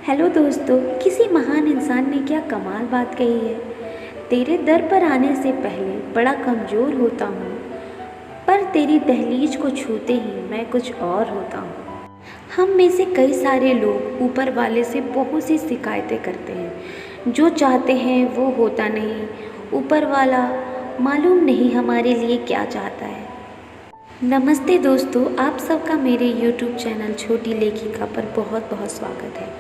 Hello दोस्तों, किसी महान इंसान ने क्या कमाल बात कही है। तेरे दर पर आने से पहले बड़ा कमज़ोर होता हूँ, पर तेरी दहलीज को छूते ही मैं कुछ और होता हूँ। हम में से कई सारे लोग ऊपर वाले से बहुत सी शिकायतें करते हैं। जो चाहते हैं वो होता नहीं। ऊपर वाला मालूम नहीं हमारे लिए क्या चाहता है। नमस्ते दोस्तों, आप सबका मेरे YouTube चैनल छोटी लेखिका पर बहुत बहुत स्वागत है।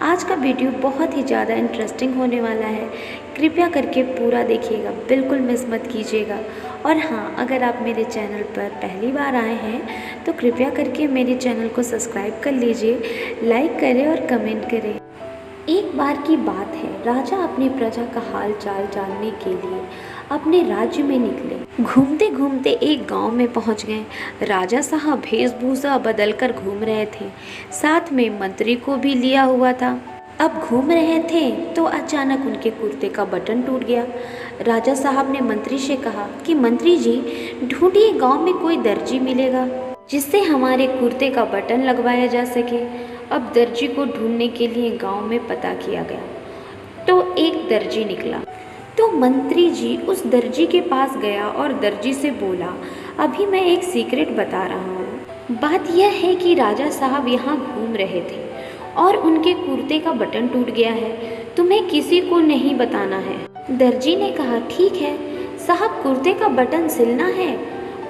आज का वीडियो बहुत ही ज़्यादा इंटरेस्टिंग होने वाला है। कृपया करके पूरा देखिएगा, बिल्कुल मिस मत कीजिएगा। और हाँ, अगर आप मेरे चैनल पर पहली बार आए हैं तो कृपया करके मेरे चैनल को सब्सक्राइब कर लीजिए, लाइक करें और कमेंट करें। एक बार की बात है, राजा अपनी प्रजा का हाल चाल जानने के लिए अपने राज्य में निकले। घूमते घूमते एक गांव में पहुंच गए। राजा साहब वेशभूषा बदलकर घूम रहे थे, साथ में मंत्री को भी लिया हुआ था। अब घूम रहे थे तो अचानक उनके कुर्ते का बटन टूट गया। राजा साहब ने मंत्री से कहा कि मंत्री जी, ढूंढिए गांव में कोई दर्जी मिलेगा जिससे हमारे कुर्ते का बटन लगवाया जा सके। अब दर्जी को ढूंढने के लिए गांव में पता किया गया तो एक दर्जी निकला। तो मंत्री जी उस दर्जी के पास गया और दर्जी से बोला, अभी मैं एक सीक्रेट बता रहा हूँ। बात यह है कि राजा साहब यहाँ घूम रहे थे और उनके कुर्ते का बटन टूट गया है। तुम्हें किसी को नहीं बताना है। दर्जी ने कहा, ठीक है साहब, कुर्ते का बटन सिलना है,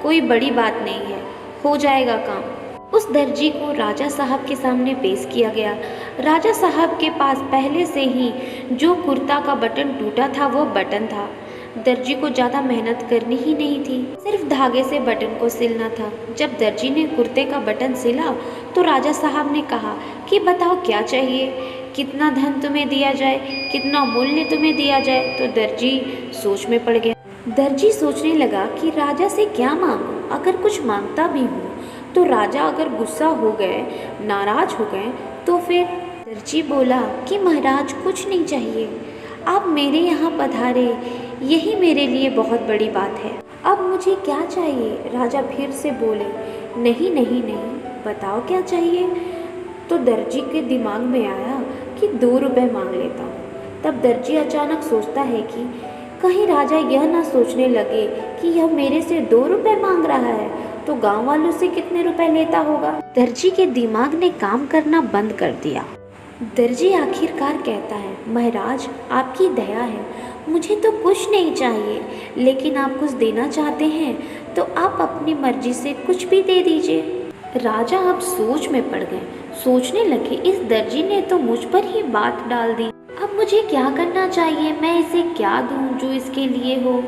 कोई बड़ी बात नहीं है, हो जाएगा काम। उस दर्जी को राजा साहब के सामने पेश किया गया। राजा साहब के पास पहले से ही जो कुर्ता का बटन टूटा था वो बटन था। दर्जी को ज़्यादा मेहनत करनी ही नहीं थी, सिर्फ धागे से बटन को सिलना था। जब दर्जी ने कुर्ते का बटन सिला तो राजा साहब ने कहा कि बताओ क्या चाहिए, कितना धन तुम्हें दिया जाए, कितना मूल्य तुम्हें दिया जाए। तो दर्जी सोच में पड़ गया। दर्जी सोचने लगा कि राजा से क्या मांगूं, अगर कुछ मांगता भी हूँ तो राजा अगर गुस्सा हो गए, नाराज हो गए तो फिर। दर्जी बोला कि महाराज कुछ नहीं चाहिए, आप मेरे यहाँ पधारे, यही मेरे लिए बहुत बड़ी बात है। अब मुझे क्या चाहिए? राजा फिर से बोले, नहीं नहीं नहीं, बताओ क्या चाहिए। तो दर्जी के दिमाग में आया कि 2 रुपए मांग लेता हूँ। तब दर्जी अचानक सोचता है कि कहीं राजा यह ना सोचने लगे कि यह मेरे से 2 रुपए मांग रहा है तो गांव वालों से कितने रुपए लेता होगा। दर्जी के दिमाग ने काम करना बंद कर दिया। दर्जी आखिरकार कहता है, महाराज आपकी दया है, मुझे तो कुछ नहीं चाहिए, लेकिन आप कुछ देना चाहते हैं तो आप अपनी मर्जी से कुछ भी दे दीजिए। राजा अब सोच में पड़ गए, सोचने लगे, इस दर्जी ने तो मुझ पर ही बात डाल दी। अब मुझे क्या करना चाहिए, मैं इसे क्या दूं जो इसके लिए हो।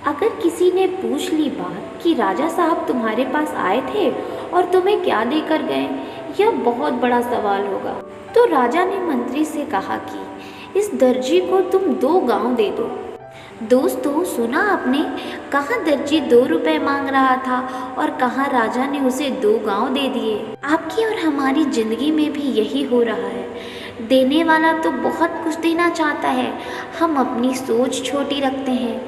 अगर किसी ने पूछ ली बात कि राजा साहब तुम्हारे पास आए थे और तुम्हें क्या देकर गए, यह बहुत बड़ा सवाल होगा। तो राजा ने मंत्री से कहा कि इस दर्जी को तुम 2 गांव दे दो। दोस्तों, सुना आपने, कहाँ दर्जी 2 रुपए मांग रहा था और कहाँ राजा ने उसे 2 गांव दे दिए। आपकी और हमारी जिंदगी में भी यही हो रहा है। देने वाला तो बहुत कुछ देना चाहता है, हम अपनी सोच छोटी रखते हैं,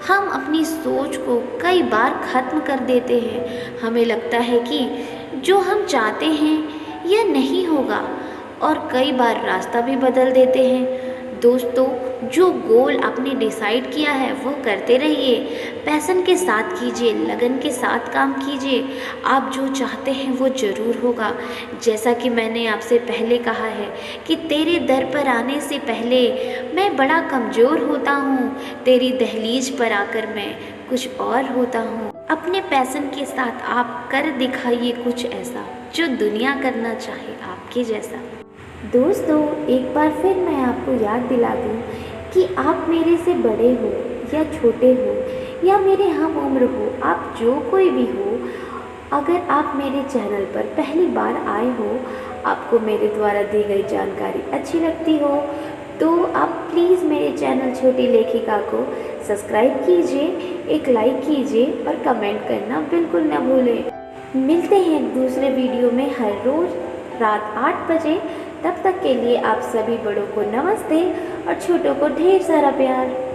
हम अपनी सोच को कई बार ख़त्म कर देते हैं। हमें लगता है कि जो हम चाहते हैं यह नहीं होगा और कई बार रास्ता भी बदल देते हैं। दोस्तों, जो गोल आपने डिसाइड किया है वो करते रहिए, पैशन के साथ कीजिए, लगन के साथ काम कीजिए। आप जो चाहते हैं वो ज़रूर होगा। जैसा कि मैंने आपसे पहले कहा है कि तेरे दर पर आने से पहले मैं बड़ा कमज़ोर होता हूँ, तेरी दहलीज पर आकर मैं कुछ और होता हूँ। अपने पैशन के साथ आप कर दिखाइए कुछ ऐसा जो दुनिया करना चाहे आपके जैसा। दोस्तों, एक बार फिर मैं आपको याद दिला दूं कि आप मेरे से बड़े हो या छोटे हो या मेरे हम उम्र हो, आप जो कोई भी हो, अगर आप मेरे चैनल पर पहली बार आए हो, आपको मेरे द्वारा दी गई जानकारी अच्छी लगती हो तो आप प्लीज़ मेरे चैनल छोटी लेखिका को सब्सक्राइब कीजिए, एक लाइक कीजिए और कमेंट करना बिल्कुल न भूलें। मिलते हैं दूसरे वीडियो में हर रोज़ रात 8 बजे। तब तक के लिए आप सभी बड़ों को नमस्ते और छोटों को ढेर सारा प्यार।